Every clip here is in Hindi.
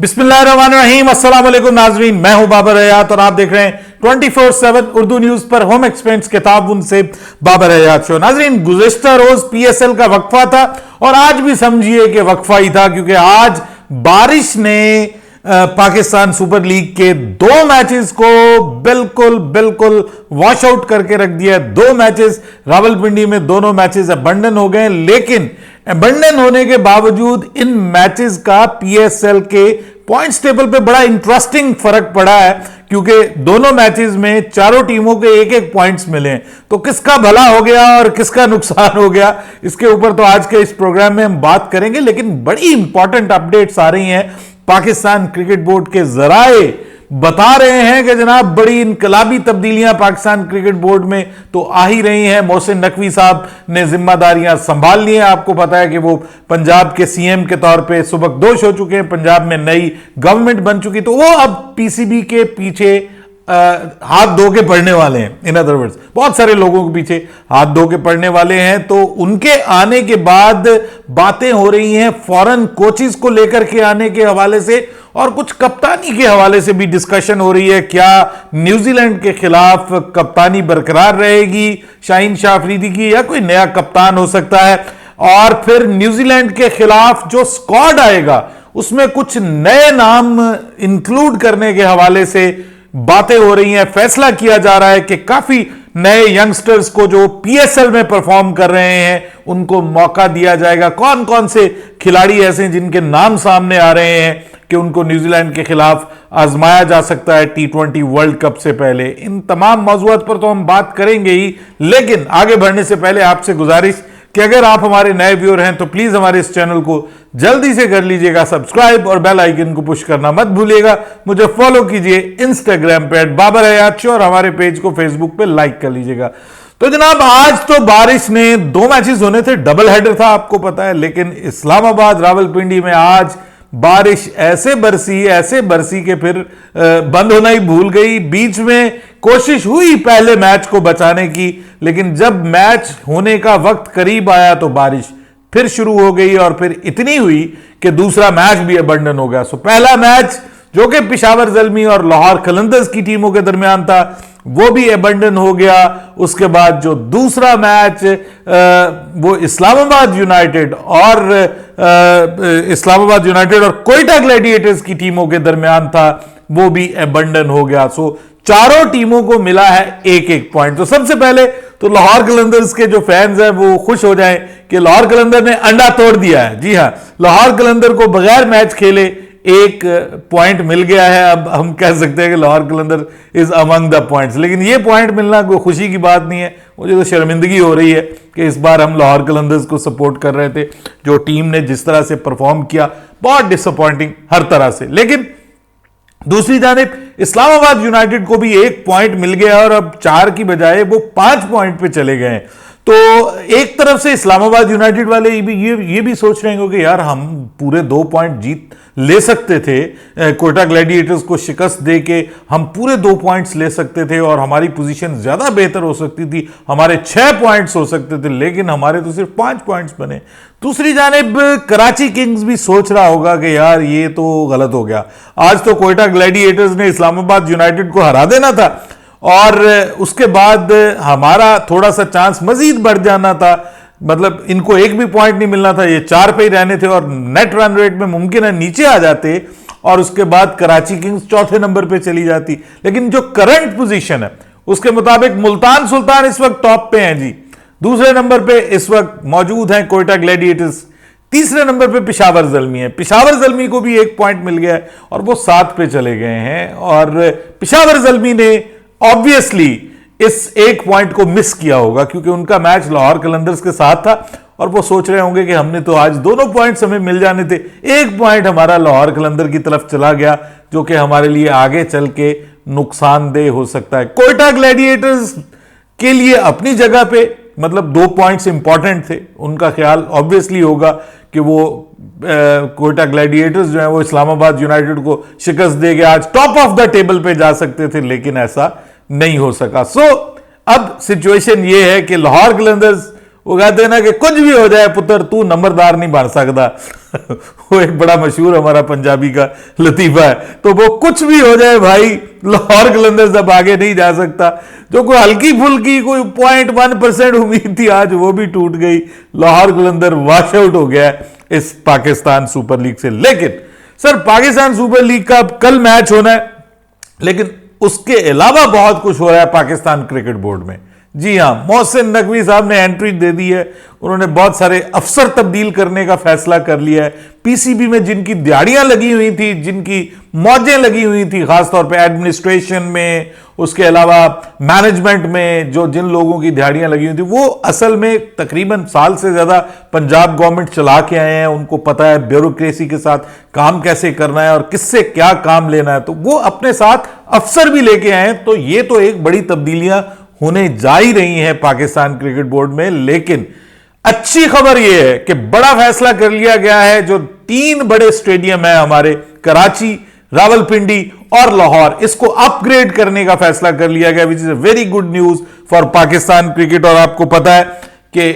बिस्मिल्लाहिर्रहमानिर्रहीम, अस्सलाम वालेकुम नाजरीन। मैं हूं बाबर हयात और आप देख रहे हैं 24/7 उर्दू न्यूज पर होम एक्सपेंस किताब उनसे बाबर हयात शो। नाजरीन, गुज़िश्ता रोज पीएसएल का वक्फा था और आज भी समझिए कि वक्फा ही था, क्योंकि आज बारिश ने पाकिस्तान सुपर लीग के दो मैचेस को बिल्कुल बिल्कुल वॉश आउट करके रख दिया। दो मैचेस रावलपिंडी में, दोनों मैचेस अबंडन हो गए, लेकिन अबंडन होने के बावजूद इन मैचेस का पीएसएल के पॉइंट्स टेबल पे बड़ा इंटरेस्टिंग फर्क पड़ा है, क्योंकि दोनों मैचेस में चारों टीमों के एक एक पॉइंट्स मिले। तो किसका भला हो गया और किसका नुकसान हो गया, इसके ऊपर तो आज के इस प्रोग्राम में हम बात करेंगे। लेकिन बड़ी इंपॉर्टेंट अपडेट्स आ रही हैं। पाकिस्तान क्रिकेट बोर्ड के जराए बता रहे हैं कि जनाब बड़ी इनकलाबी तब्दीलियां पाकिस्तान क्रिकेट बोर्ड में तो आ ही रही हैं। मोहसिन नकवी साहब ने जिम्मेदारियां संभाल ली हैं। आपको पता है कि वो पंजाब के सीएम के तौर पे सुबकदोश हो चुके हैं, पंजाब में नई गवर्नमेंट बन चुकी, तो वो अब पीसीबी के पीछे हाथ धो के पड़ने वाले हैं। इन अदर वर्ड्स, बहुत सारे लोगों के पीछे हाथ धो के पड़ने वाले हैं। तो उनके आने के बाद बातें हो रही हैं फॉरेन कोचेस को लेकर के आने के हवाले से, और कुछ कप्तानी के हवाले से भी डिस्कशन हो रही है। क्या न्यूजीलैंड के खिलाफ कप्तानी बरकरार रहेगी शाहीन शाह अफरीदी की, या कोई नया कप्तान हो सकता है? और फिर न्यूजीलैंड के खिलाफ जो स्क्वाड आएगा उसमें कुछ नए नाम इंक्लूड करने के हवाले से बातें हो रही हैं। फैसला किया जा रहा है कि काफी नए यंगस्टर्स को जो पीएसएल में परफॉर्म कर रहे हैं उनको मौका दिया जाएगा। कौन कौन से खिलाड़ी ऐसे हैं जिनके नाम सामने आ रहे हैं कि उनको न्यूजीलैंड के खिलाफ आजमाया जा सकता है T20 वर्ल्ड कप से पहले। इन तमाम मौजूद पर तो हम बात करेंगे ही, लेकिन आगे बढ़ने से पहले आपसे गुजारिश कि अगर आप हमारे नए व्यूअर हैं तो प्लीज हमारे इस चैनल को जल्दी से कर लीजिएगा सब्सक्राइब और बेल आइकन को पुश करना मत भूलिएगा। मुझे फॉलो कीजिए इंस्टाग्राम पे @बाबर हयात शो और हमारे पेज को फेसबुक पे लाइक कर लीजिएगा। तो जनाब, आज तो बारिश ने दो मैचेस होने थे, डबल हेडर था आपको पता है, लेकिन इस्लामाबाद रावलपिंडी में आज बारिश ऐसे बरसी कि फिर बंद होना ही भूल गई। बीच में कोशिश हुई पहले मैच को बचाने की, लेकिन जब मैच होने का वक्त करीब आया तो बारिश फिर शुरू हो गई, और फिर इतनी हुई कि दूसरा मैच भी अबंडन हो गया। सो पहला मैच जो कि पेशावर ज़ल्मी और लाहौर कलंदर्स की टीमों के दरमियान था वो भी अबंडन हो गया। उसके बाद जो दूसरा मैच वो इस्लामाबाद यूनाइटेड और कोयटा ग्लैडिएटर्स की टीमों के दरमियान था, वो भी अबंडन हो गया। सो चारों टीमों को मिला है एक एक पॉइंट। तो सबसे पहले तो लाहौर कलंदर्स के जो फैंस हैं वो खुश हो जाएं कि लाहौर कलंदर ने अंडा तोड़ दिया है। जी हां, लाहौर कलंदर को बगैर मैच खेले एक पॉइंट मिल गया है। अब हम कह सकते हैं कि लाहौर कलंदर इज अमंग द पॉइंट्स, लेकिन ये पॉइंट मिलना कोई खुशी की बात नहीं है। मुझे तो शर्मिंदगी हो रही है कि इस बार हम लाहौर कलंदर्स को सपोर्ट कर रहे थे। जो टीम ने जिस तरह से परफॉर्म किया, बहुत डिसअपॉइंटिंग हर तरह से। लेकिन दूसरी जानिब इस्लामाबाद यूनाइटेड को भी एक पॉइंट मिल गया और अब 4 की बजाय वो 5 पॉइंट पे चले गए। तो एक तरफ से इस्लामाबाद यूनाइटेड वाले ये भी सोच रहे होंगे कि यार हम पूरे 2 पॉइंट जीत ले सकते थे, कोयटा ग्लैडिएटर्स को शिकस्त दे के हम पूरे 2 पॉइंट्स ले सकते थे और हमारी पोजीशन ज्यादा बेहतर हो सकती थी, हमारे 6 पॉइंट्स हो सकते थे, लेकिन हमारे तो सिर्फ 5 पॉइंट्स बने। दूसरी जानिब कराची किंग्स भी सोच रहा होगा कि यार ये तो गलत हो गया, आज तो कोयटा ग्लैडिएटर्स ने इस्लामाबाद यूनाइटेड को हरा देना था और उसके बाद हमारा थोड़ा सा चांस मजीद बढ़ जाना था। मतलब इनको एक भी पॉइंट नहीं मिलना था, ये 4 पे ही रहने थे और नेट रन रेट में मुमकिन है नीचे आ जाते और उसके बाद कराची किंग्स चौथे नंबर पे चली जाती। लेकिन जो करंट पोजीशन है उसके मुताबिक मुल्तान सुल्तान इस वक्त टॉप पे हैं जी। दूसरे नंबर पे इस वक्त मौजूद हैं कोयटा ग्लैडिएटर्स। तीसरे नंबर पे पेशावर ज़ल्मी है। पेशावर ज़ल्मी को भी एक पॉइंट मिल गया है और वो 7 पे चले गए हैं। और पेशावर ज़ल्मी ने ऑब्वियसली इस एक पॉइंट को मिस किया होगा क्योंकि उनका मैच लाहौर कलंदर्स के साथ था और वो सोच रहे होंगे कि हमने तो आज दोनों पॉइंट्स हमें मिल जाने थे, एक पॉइंट हमारा लाहौर कलंदर की तरफ चला गया जो कि हमारे लिए आगे चल के नुकसानदेह हो सकता है। कोयटा ग्लैडिएटर्स के लिए अपनी जगह पे मतलब 2 पॉइंट्स इंपॉर्टेंट थे। उनका ख्याल ऑब्वियसली होगा कि वो कोयटा ग्लैडिएटर्स जो है वो इस्लामाबाद यूनाइटेड को शिकस्त देके आज टॉप ऑफ द टेबल पे जा सकते थे, लेकिन ऐसा नहीं हो सका। सो अब सिचुएशन ये है कि लाहौर कलंदर्स वो कहते हैं ना कि कुछ भी हो जाए पुत्र, तू नंबरदार नहीं बन सकता। वो एक बड़ा मशहूर हमारा पंजाबी का लतीफा है। तो वो कुछ भी हो जाए भाई, लाहौर कलंदर्स अब आगे नहीं जा सकता। जो कोई हल्की फुल्की कोई 0.1% उम्मीद थी, आज वो भी टूट गई। लाहौर कलंदर वॉश आउट हो गया इस पाकिस्तान सुपर लीग से। लेकिन सर, पाकिस्तान सुपर लीग का अब कल मैच होना है, लेकिन उसके अलावा बहुत कुछ हो रहा है पाकिस्तान क्रिकेट बोर्ड में। जी हां, मोहसिन नकवी साहब ने एंट्री दे दी है। उन्होंने बहुत सारे अफसर तब्दील करने का फैसला कर लिया है। पीसीबी में जिनकी दिहाड़ियां लगी हुई थी, जिनकी मौजें लगी हुई थी, खासतौर पे एडमिनिस्ट्रेशन में, उसके अलावा मैनेजमेंट में जो जिन लोगों की दिहाड़ियां लगी हुई थी, वो असल में तकरीबन साल से ज्यादा पंजाब गवर्नमेंट चला के आए हैं। उनको पता है ब्यूरोक्रेसी के साथ काम कैसे करना है और किससे क्या काम लेना है, तो वो अपने साथ अफसर भी लेके आए हैं। तो ये तो एक बड़ी तब्दीलियां होने जा ही रही हैं पाकिस्तान क्रिकेट बोर्ड में। लेकिन अच्छी खबर यह है कि बड़ा फैसला कर लिया गया है। जो 3 बड़े स्टेडियम है हमारे, कराची, रावलपिंडी और लाहौर, इसको अपग्रेड करने का फैसला कर लिया गया, which is a very good news for Pakistan cricket. और आपको पता है कि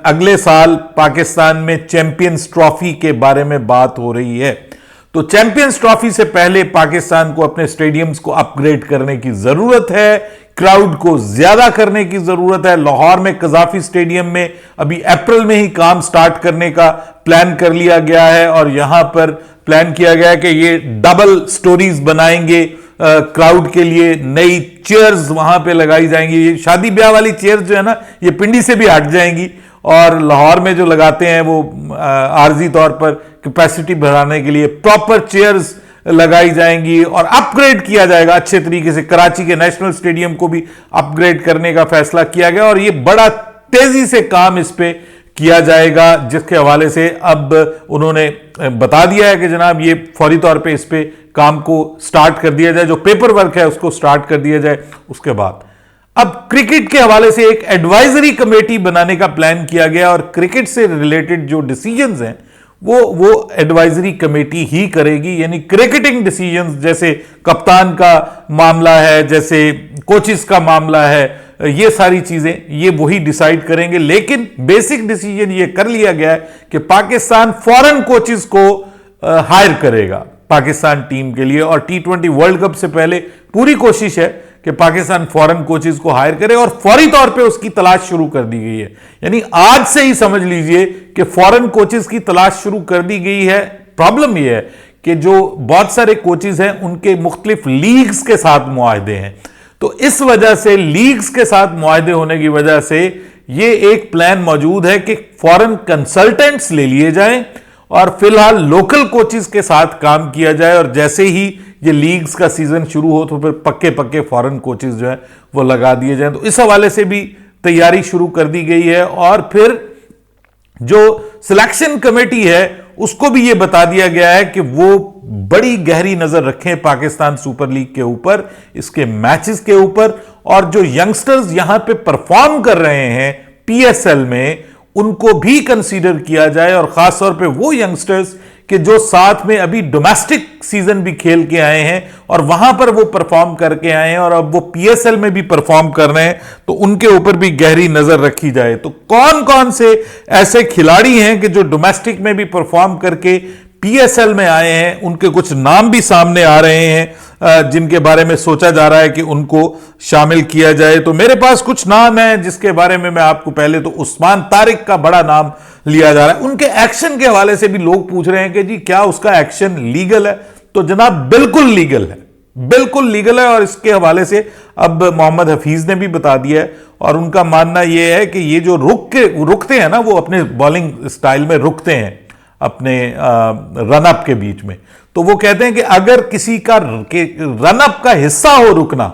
अगले साल पाकिस्तान में चैंपियंस ट्रॉफी के बारे में बात हो रही है। तो चैंपियंस ट्रॉफी से पहले पाकिस्तान को अपने स्टेडियम्स को अपग्रेड करने की जरूरत है, क्राउड को ज्यादा करने की जरूरत है। लाहौर में कजाफी स्टेडियम में अभी अप्रैल में ही काम स्टार्ट करने का प्लान कर लिया गया है और यहां पर प्लान किया गया है कि ये डबल स्टोरीज बनाएंगे। क्राउड के लिए नई चेयर्स वहां पे लगाई जाएंगी। ये शादी ब्याह वाली चेयर्स जो है ना, ये पिंडी से भी हट जाएंगी और लाहौर में जो लगाते हैं वो आर्जी तौर पर कैपेसिटी बढ़ाने के लिए प्रॉपर चेयर्स लगाई जाएंगी और अपग्रेड किया जाएगा अच्छे तरीके से। कराची के नेशनल स्टेडियम को भी अपग्रेड करने का फैसला किया गया और ये बड़ा तेजी से काम इस पे किया जाएगा, जिसके हवाले से अब उन्होंने बता दिया है कि जनाब ये फौरी तौर पे इस पे काम को स्टार्ट कर दिया जाए, जो पेपर वर्क है उसको स्टार्ट कर दिया जाए। उसके बाद अब क्रिकेट के हवाले से एक एडवाइजरी कमेटी बनाने का प्लान किया गया और क्रिकेट से रिलेटेड जो डिसीजंस हैं वो एडवाइजरी कमेटी ही करेगी। यानी क्रिकेटिंग डिसीजंस, जैसे कप्तान का मामला है, जैसे कोचिस का मामला है, ये सारी चीजें ये वही डिसाइड करेंगे। लेकिन बेसिक डिसीजन ये कर लिया गया है कि पाकिस्तान फॉरेन कोचिस को हायर करेगा पाकिस्तान टीम के लिए, और T20 वर्ल्ड कप से पहले पूरी कोशिश है कि पाकिस्तान फॉरेन कोचेस को हायर करे और फौरी तौर पे उसकी तलाश शुरू कर दी गई है। यानी आज से ही समझ लीजिए कि फॉरेन कोचेस की तलाश शुरू कर दी गई है। प्रॉब्लम यह है कि जो बहुत सारे कोचेस हैं उनके मुख्तलिफ लीग्स के साथ मुआहदे हैं, तो इस वजह से लीग्स के साथ मुआहदे होने की वजह से ये एक प्लान मौजूद है कि फॉरेन कंसल्टेंट्स ले लिए जाएं और फिलहाल लोकल कोचेस के साथ काम किया जाए, और जैसे ही ये लीग्स का सीजन शुरू हो तो फिर पक्के पक्के फॉरेन कोचेस जो है वो लगा दिए जाएं। तो इस हवाले से भी तैयारी शुरू कर दी गई है। और फिर जो सिलेक्शन कमेटी है उसको भी ये बता दिया गया है कि वो बड़ी गहरी नजर रखें पाकिस्तान सुपर लीग के ऊपर, इसके मैचेस के ऊपर, और जो यंगस्टर्स यहां पे परफॉर्म कर रहे हैं PSL में उनको भी कंसीडर किया जाए, और खासतौर पे वो यंगस्टर्स कि जो साथ में अभी डोमेस्टिक सीजन भी खेल के आए हैं और वहां पर वो परफॉर्म करके आए हैं और अब वो PSL में भी परफॉर्म कर रहे हैं, तो उनके ऊपर भी गहरी नजर रखी जाए। तो कौन कौन से ऐसे खिलाड़ी हैं कि जो डोमेस्टिक में भी परफॉर्म करके PSL में आए हैं, उनके कुछ नाम भी सामने आ रहे हैं जिनके बारे में सोचा जा रहा है कि उनको शामिल किया जाए। तो मेरे पास कुछ नाम हैं जिसके बारे में मैं आपको, पहले तो उस्मान तारिक का बड़ा नाम लिया जा रहा है। उनके एक्शन के हवाले से भी लोग पूछ रहे हैं कि जी क्या उसका एक्शन लीगल है? तो जनाब बिल्कुल लीगल है, बिल्कुल लीगल है। और इसके हवाले से अब मोहम्मद हफीज ने भी बता दिया है और उनका मानना यह है कि ये जो रुकते हैं ना, वो अपने बॉलिंग स्टाइल में रुकते हैं अपने रन अप के बीच में, तो वो कहते हैं कि अगर किसी का रन अप का हिस्सा हो रुकना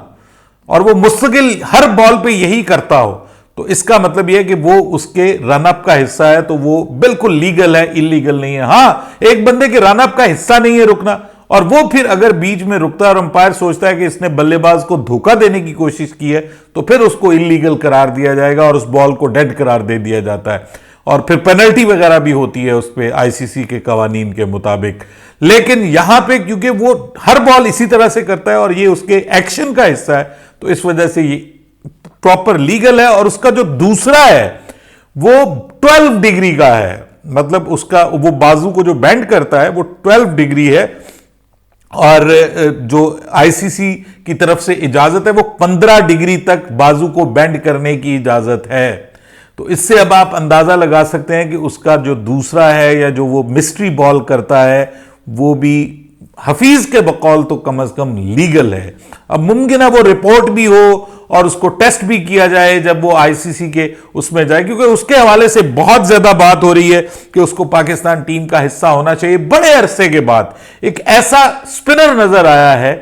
और वो मुस्तकिल हर बॉल पे यही करता हो, तो इसका मतलब यह कि वो उसके रन अप का हिस्सा है, तो वो बिल्कुल लीगल है, इलीगल नहीं है। हां, एक बंदे के रन अप का हिस्सा नहीं है रुकना, और वो फिर अगर बीच में रुकता है और अंपायर सोचता है कि इसने बल्लेबाज को धोखा देने की कोशिश की है, तो फिर उसको इलीगल करार दिया जाएगा और उस बॉल को डेड करार दे दिया जाता है, और फिर पेनल्टी वगैरह भी होती है उस पर ICC के कवानीन के मुताबिक। लेकिन यहां पे क्योंकि वो हर बॉल इसी तरह से करता है और ये उसके एक्शन का हिस्सा है, तो इस वजह से ये प्रॉपर लीगल है। और उसका जो दूसरा है वो 12 डिग्री का है, मतलब उसका वो बाजू को जो बेंड करता है वो 12 डिग्री है, और जो आईसीसी की तरफ से इजाजत है वो 15 डिग्री तक बाजू को बेंड करने की इजाजत है। तो इससे अब आप अंदाजा लगा सकते हैं कि उसका जो दूसरा है या जो वो मिस्ट्री बॉल करता है वो भी हफीज के बकौल तो कम से कम लीगल है। अब मुमकिन है वो रिपोर्ट भी हो और उसको टेस्ट भी किया जाए जब वो आईसीसी के उसमें जाए, क्योंकि उसके हवाले से बहुत ज्यादा बात हो रही है कि उसको पाकिस्तान टीम का हिस्सा होना चाहिए। बड़े अरसे के बाद एक ऐसा स्पिनर नजर आया है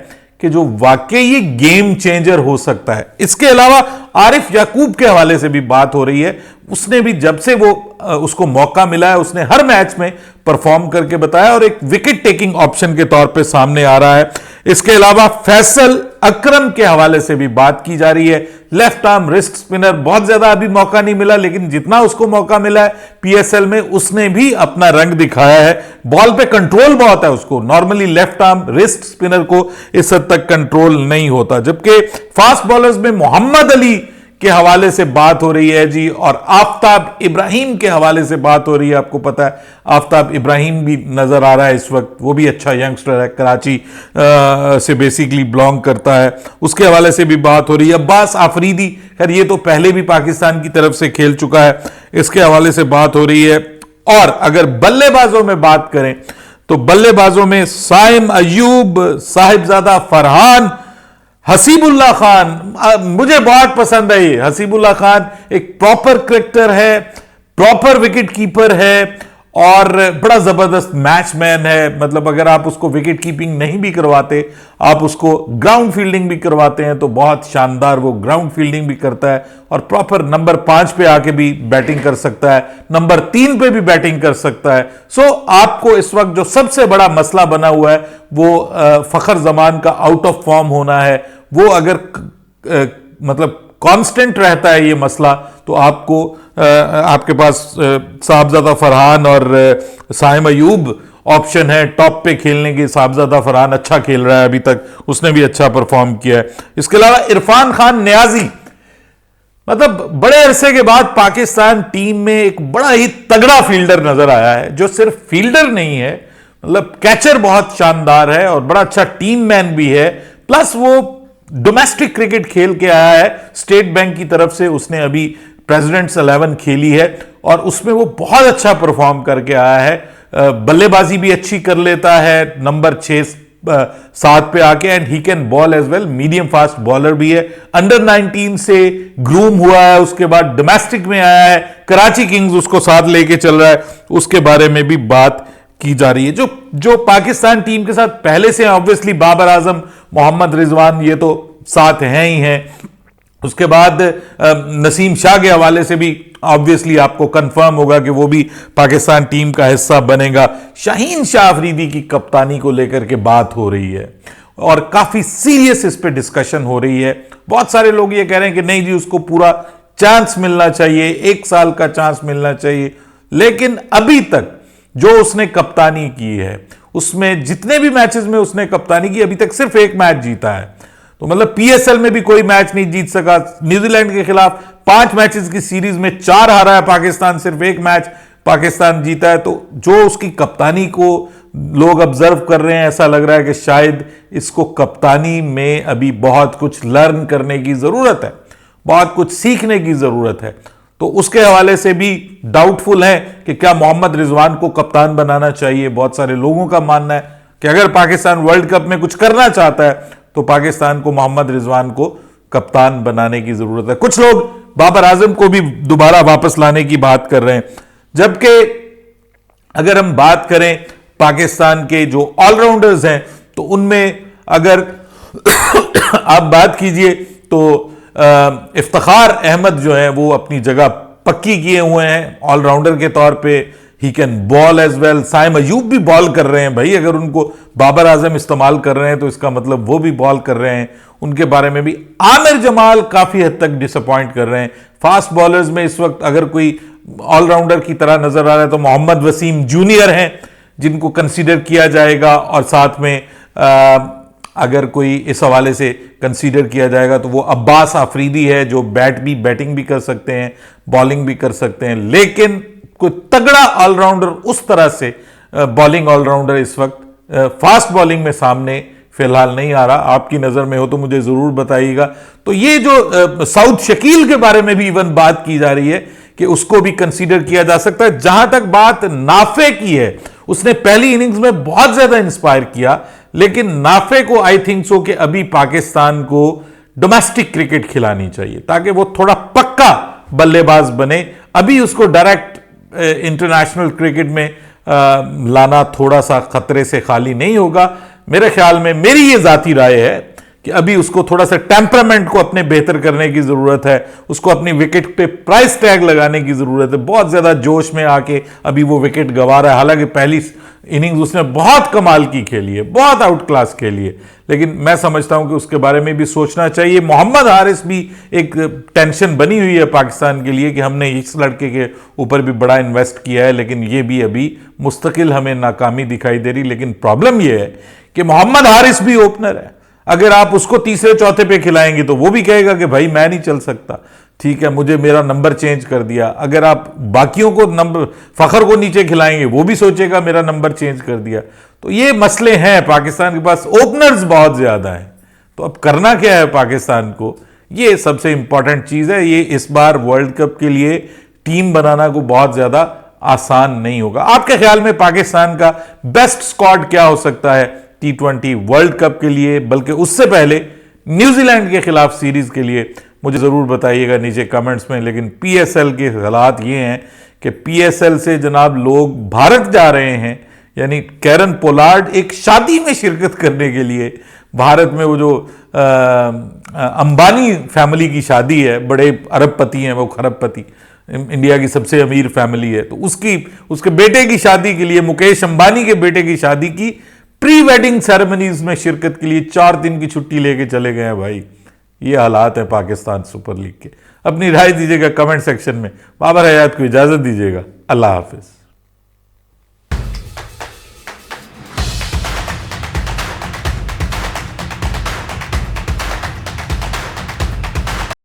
कि जो वाकई ये गेम चेंजर हो सकता है। इसके अलावा आरिफ याकूब के हवाले से भी बात हो रही है। उसने भी जब से वो उसको मौका मिला है उसने हर मैच में परफॉर्म करके बताया और एक विकेट टेकिंग ऑप्शन के तौर पे सामने आ रहा है। इसके अलावा फैसल अकरम के हवाले से भी बात की जा रही है। लेफ्ट आर्म रिस्ट स्पिनर, बहुत ज्यादा अभी मौका नहीं मिला, लेकिन जितना उसको मौका मिला है पीएसएल में उसने भी अपना रंग दिखाया है। बॉल पे कंट्रोल बहुत है उसको, normally left arm wrist spinner को इस हद तक कंट्रोल नहीं होता। जबकि फास्ट बॉलर्स में मोहम्मद अली के हवाले से बात हो रही है जी, और आफताब इब्राहिम के हवाले से बात हो रही है। आपको पता है आफताब इब्राहिम भी नजर आ रहा है इस वक्त, वो भी अच्छा यंगस्टर है, कराची से बेसिकली बिलोंग करता है, उसके हवाले से भी बात हो रही है। अब्बास आफरीदी, खैर ये तो पहले भी पाकिस्तान की तरफ से खेल चुका है, इसके हवाले से बात हो रही है। और अगर बल्लेबाजों में बात करें तो बल्लेबाजों में साइम अयूब, साहिबजादा फरहान, हसीबुल्लाह खान, मुझे बहुत पसंद है ये हसीबुल्लाह खान। एक प्रॉपर क्रिकेटर है, प्रॉपर विकेट कीपर है और बड़ा जबरदस्त मैचमैन है। मतलब अगर आप उसको विकेट कीपिंग नहीं भी करवाते, आप उसको ग्राउंड फील्डिंग भी करवाते हैं तो बहुत शानदार वो ग्राउंड फील्डिंग भी करता है और प्रॉपर नंबर 5 पे आके भी बैटिंग कर सकता है, नंबर 3 पे भी बैटिंग कर सकता है। सो आपको इस वक्त जो सबसे बड़ा मसला बना हुआ है वो फखर जमान का आउट ऑफ फॉर्म होना है। वो अगर मतलब कांस्टेंट रहता है ये मसला तो आपको आपके पास साहबजादा फरहान और साइम अयूब ऑप्शन है टॉप पे खेलने की। साहबजादा फरहान अच्छा खेल रहा है अभी तक, उसने भी अच्छा परफॉर्म किया है। इसके अलावा इरफान खान न्याजी, मतलब बड़े अरसे के बाद पाकिस्तान टीम में एक बड़ा ही तगड़ा फील्डर नजर आया है, जो सिर्फ फील्डर नहीं है, मतलब कैचर बहुत शानदार है और बड़ा अच्छा टीम मैन भी है। प्लस वो डोमेस्टिक क्रिकेट खेल के आया है, स्टेट बैंक की तरफ से उसने अभी प्रेसिडेंट्स 11 खेली है और उसमें वो बहुत अच्छा परफॉर्म करके आया है। बल्लेबाजी भी अच्छी कर लेता है, नंबर 6-7 पे आके, and he can bowl as well, medium fast bowler भी है। अंडर 19 से ग्रूम हुआ है, उसके बाद डोमेस्टिक में आया है, कराची किंग्स उसको साथ लेके चल रहा है, उसके बारे में भी बात की जा रही है। जो पाकिस्तान टीम के साथ पहले से ऑब्वियसली बाबर आजम, मोहम्मद रिजवान, ये तो साथ हैं ही हैं। उसके बाद नसीम शाह के हवाले से भी ऑब्वियसली आपको कंफर्म होगा कि वो भी पाकिस्तान टीम का हिस्सा बनेगा। शाहीन शाह अफरीदी की कप्तानी को लेकर के बात हो रही है और काफी सीरियस इस पे डिस्कशन हो रही है। बहुत सारे लोग ये कह रहे हैं कि नहीं जी, उसको पूरा चांस मिलना चाहिए, 1 साल का चांस मिलना चाहिए। लेकिन अभी तक जो उसने कप्तानी की है उसमें जितने भी मैचेस में उसने कप्तानी की, अभी तक सिर्फ 1 मैच जीता है। तो मतलब पीएसएल में भी कोई मैच नहीं जीत सका। न्यूजीलैंड के खिलाफ 5 मैचेस की सीरीज में 4 हारा है पाकिस्तान, सिर्फ 1 मैच पाकिस्तान जीता है। तो जो उसकी कप्तानी को लोग ऑब्जर्व कर रहे हैं, ऐसा लग रहा है कि शायद इसको कप्तानी में अभी बहुत कुछ लर्न करने की जरूरत है, बहुत कुछ सीखने की जरूरत है। तो उसके हवाले से भी डाउटफुल है कि क्या मोहम्मद रिजवान को कप्तान बनाना चाहिए। बहुत सारे लोगों का मानना है कि अगर पाकिस्तान वर्ल्ड कप में कुछ करना चाहता है तो पाकिस्तान को मोहम्मद रिजवान को कप्तान बनाने की जरूरत है। कुछ लोग बाबर आजम को भी दोबारा वापस लाने की बात कर रहे हैं। जबकि अगर हम बात करें पाकिस्तान के जो ऑलराउंडर्स हैं तो उनमें अगर आप बात कीजिए तो इफ्तिखार अहमद जो है वो अपनी जगह पक्की किए हुए हैं ऑलराउंडर के तौर पे। He can bowl as well. Saim Ayub भी बॉल कर रहे हैं भाई, अगर उनको बाबर आजम इस्तेमाल कर रहे हैं तो इसका मतलब वो भी बॉल कर रहे हैं। उनके बारे में भी आमिर जमाल काफी हद तक डिसअपॉइंट कर रहे हैं। फास्ट बॉलर्स में इस वक्त अगर कोई ऑलराउंडर की तरह नजर आ रहा है तो मोहम्मद वसीम जूनियर हैं जिनको कंसीडर किया जाएगा, और साथ में अगर कोई इस हवाले से कंसीडर किया जाएगा तो वो अब्बास आफरीदी है, जो बैटिंग भी कर सकते हैं, बॉलिंग भी कर सकते हैं, लेकिन कोई तगड़ा ऑलराउंडर उस तरह से बॉलिंग ऑलराउंडर इस वक्त फास्ट बॉलिंग में सामने फिलहाल नहीं आ रहा। आपकी नजर में हो तो मुझे जरूर बताइएगा। तो ये जो साउथ शकील के बारे में भी इवन बात की जा रही है कि उसको भी कंसीडर किया जा सकता है। जहां तक बात नाफे की है, उसने पहली इनिंग्स में बहुत ज्यादा इंस्पायर किया, लेकिन नाफे को आई थिंक सो कि अभी पाकिस्तान को डोमेस्टिक क्रिकेट खिलानी चाहिए ताकि वो थोड़ा पक्का बल्लेबाज बने। अभी उसको डायरेक्ट इंटरनेशनल क्रिकेट में लाना थोड़ा सा खतरे से खाली नहीं होगा। मेरे ख्याल में, मेरी ये जाती राय है कि अभी उसको थोड़ा सा टेम्परामेंट को अपने बेहतर करने की जरूरत है, उसको अपनी विकेट पे प्राइस टैग लगाने की जरूरत है। बहुत ज्यादा जोश में आके अभी वो विकेट गंवा रहा है, हालांकि पहली इनिंग्स उसने बहुत कमाल की खेली है, बहुत आउट क्लास खेली है, लेकिन मैं समझता हूं कि उसके बारे में भी सोचना चाहिए। मोहम्मद हारिस भी एक टेंशन बनी हुई है पाकिस्तान के लिए कि हमने इस लड़के के ऊपर भी बड़ा इन्वेस्ट किया है, लेकिन ये भी अभी मुस्तकिल हमें नाकामी दिखाई दे रही। लेकिन प्रॉब्लम यह है कि मोहम्मद हारिस भी ओपनर है, अगर आप उसको तीसरे चौथे पे खिलाएंगे तो वो भी कहेगा कि भाई मैं नहीं चल सकता, ठीक है, मुझे मेरा नंबर चेंज कर दिया। अगर आप बाकियों को नंबर, फखर को नीचे खिलाएंगे, वो भी सोचेगा मेरा नंबर चेंज कर दिया। तो ये मसले हैं, पाकिस्तान के पास ओपनर्स बहुत ज्यादा हैं। तो अब करना क्या है पाकिस्तान को, ये सबसे इंपॉर्टेंट चीज है। ये इस बार वर्ल्ड कप के लिए टीम बनाना को बहुत ज्यादा आसान नहीं होगा। आपके ख्याल में पाकिस्तान का बेस्ट स्क्वाड क्या हो सकता है T20 वर्ल्ड कप के लिए, बल्कि उससे पहले न्यूजीलैंड के खिलाफ सीरीज के लिए? मुझे जरूर बताइएगा नीचे कमेंट्स में। लेकिन PSL के हालात ये हैं कि PSL से जनाब लोग भारत जा रहे हैं, यानी कैरन पोलार्ड एक शादी में शिरकत करने के लिए भारत में, वो जो अंबानी फैमिली की शादी है, बड़े अरबपति हैं वो, खरबपति, इंडिया की सबसे अमीर फैमिली है, तो उसके बेटे की शादी के लिए, मुकेश अंबानी के बेटे की शादी की प्री वेडिंग सेरेमनीज में शिरकत के लिए 4 दिन की छुट्टी लेके चले गए हैं भाई। ये हालात है पाकिस्तान सुपर लीग के। अपनी राय दीजिएगा कमेंट सेक्शन में। बाबर हयात को इजाजत दीजिएगा। अल्लाह हाफिज।